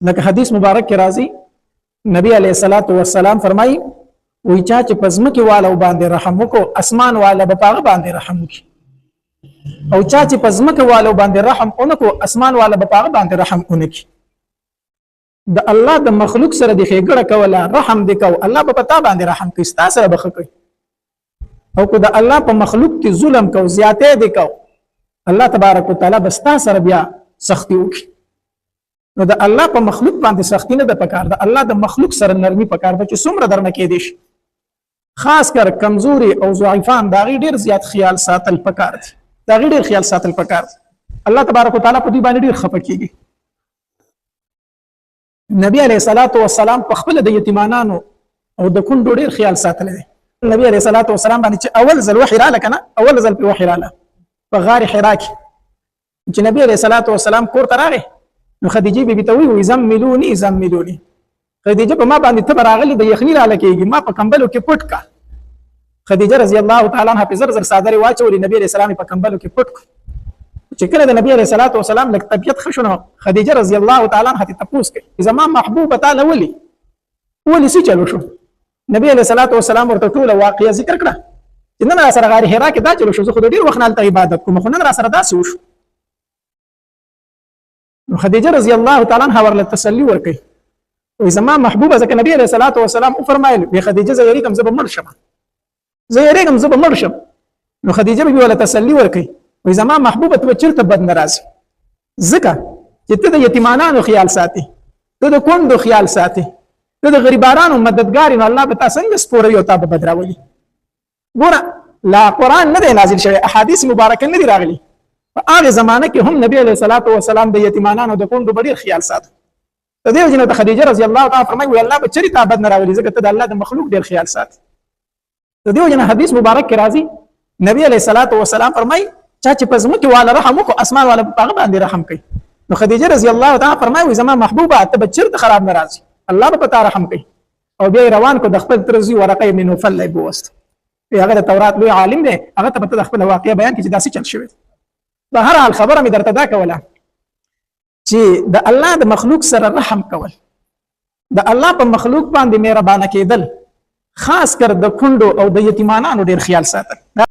لکه حدیث مبارک کې راځي نبی علیه الصلاۃ والسلام فرمایي وی چا چې پزمکه والو باندې رحم وکړو اسمان والا به پاغه باندې رحم وکړي او چا چې پزمکه والو باندې رحم اونکو اسمان والا به پاغه باندې رحم اونکي د الله د مخلوق سره د خېګړه کوله رحم وکاو الله به پتا باندې رحم کوي ستا سره بخ کوي او کو د الله په مخلوق کې ظلم کو زیاته وکاو الله تبارک وتعالى بستا سره بیا سختی وکي نو د الله په مخلوق باندې سختی نه د پکار د الله د مخلوق سره نرمي پکار به چې څومره درنه کې دي خاص کر کمزوري او ضعیفان دا غي ډیر زیات خیال ساتل پکار دي دا غي ډیر خیال ساتل پکار دي الله تبارک وتعالى په دې باندې ډیر خپه کیږي نبی علیہ الصلوۃ والسلام په خپل د یتیمانانو او د کندو ډیر خیال ساتل دي نبی علیہ الصلوۃ والسلام باندې چې اول ځل وحی را لکنه اول ځل په وحی را ل په غار حرا کې چې نبی علیہ الصلوۃ والسلام کور ته راغی نو خدیجه بیبي ته وی زملونی خدیجه په ما باندې ته راغلی د یخنی را لکېږي ما په کمبلو کې پټ کا خدیجه رضی الله تعالی عنها په زر صادره واچولې نبی علیہ السلام په کمبلو کې پټ چې کله د نبی علیہ الصلوۃ والسلام لک طبيعت خشونه خدیجه رضی الله تعالی عنها ته تپوس کوي زما محبوبه تعالی ولی څه چلو شو نبی علیہ الصلوۃ والسلام ورته ټول واقعیا ذکر کړه چې نن را سره غار حرا کې دا چلو شو خو ډیر وخت نه عبادت کوم خو نن را سره دا شو نو خدیجه رضی الله تعالی عنها ورله تسلی ورکړي وې زما محبوبه ځکه نبی علیہ الصلوۃ والسلام او فرمایل به خدیجه زهری کوم زب مړ شم نو خدیجه به ورله تسلی ورکړي وې زما محبوبه ته چیرته بد ناراضي ځکه چې ته د یتیمانو خیال ساتي ته د کندو خیال ساتي ته د غریبانو مددګار نو الله به تاسو څنګه سپوري او تاسو بدراولي ګوره لا قران نه دی نازل شوی احادیث مبارکه نه دی راغلي په هغه زمانه کې هم نبی علیہ الصلوۃ والسلام د یتیمانو د کندو ډیر خیال ساتي د دې وجنه خدیجه رضی الله تعالی فرمایي الله به چری تابد نه راولي ځکه ته د الله د مخلوق ډیر خیال ساتي د دې وجنه حدیث مبارک کې راځي نبی علیہ الصلوۃ والسلام فرمایي چا چې پزمکه والا رحم وکړو اسمان والا په هغه باندې رحم کوي نو خدیجه رضی الله تعالی فرمایي زما محبوبه ته به چرته خراب ناراضي الله به پتا رحم کوي او بیا روان کو د خپل ترزی ورقه ابن نوفل له بوست هغه د تورات لوی عالم دی هغه ته په خپل واقعي بیان کې داسې چل شوی په هر حال خبره مې درته دا کوله چې د الله د مخلوق سره رحم کول د الله په مخلوق باندې مهربانه کېدل خاص کر د کندو او د یتیمانو ډیر خیال ساتل